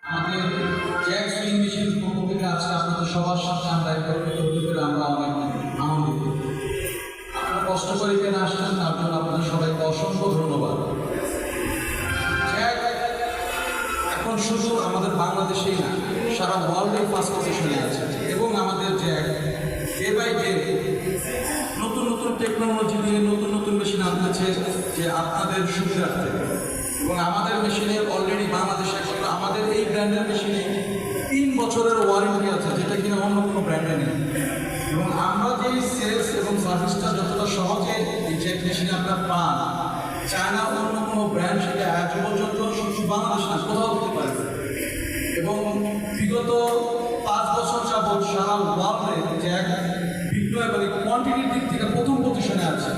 আমাদের Jack sewing machine পক্ষ থেকে আজকে আপনাদের সবার সাথে আমরা একত্রিত হতে পেরে আমরা অনেক আনন্দিত। আপনারা কষ্ট করে এখানে আসছেন, তার জন্য আপনাদের সবাইকে অসংখ্য ধন্যবাদ। জ্যাক এখন শুধু আমাদের বাংলাদেশেই না, সারা ওয়ার্ল্ডে ফার্স্ট পজিশনে আছে এবং আমাদের জ্যাক ডে বাই ডে নতুন নতুন টেকনোলজি দিয়ে নতুন নতুন মেশিন আনতেছে যে আপনাদের সুবিধার্থে। এবং আমাদের মেশিনে অলরেডি বাংলাদেশে আমাদের এই ব্র্যান্ডের মেশিনে 3 বছরের ওয়ারেন্টি আছে, যেটা কিনা অন্য কোনো ব্র্যান্ডে নেই। এবং আমরা যে সেলস এবং সার্ভিসটা যতটা সহজে এই জ্যাক মেশিনে আপনারা পান, চায়না অন্য কোনো ব্র্যান্ড সেটা আজ পর্যন্ত শুধু বাংলাদেশ না কোথাও দিতে পারে। এবং বিগত 5 বছর যাবৎ সারা ওয়ার্ল্ডে জ্যাক বিক্রয় মানে কোয়ান্টিটির দিক থেকে প্রথম পজিশনে আছে।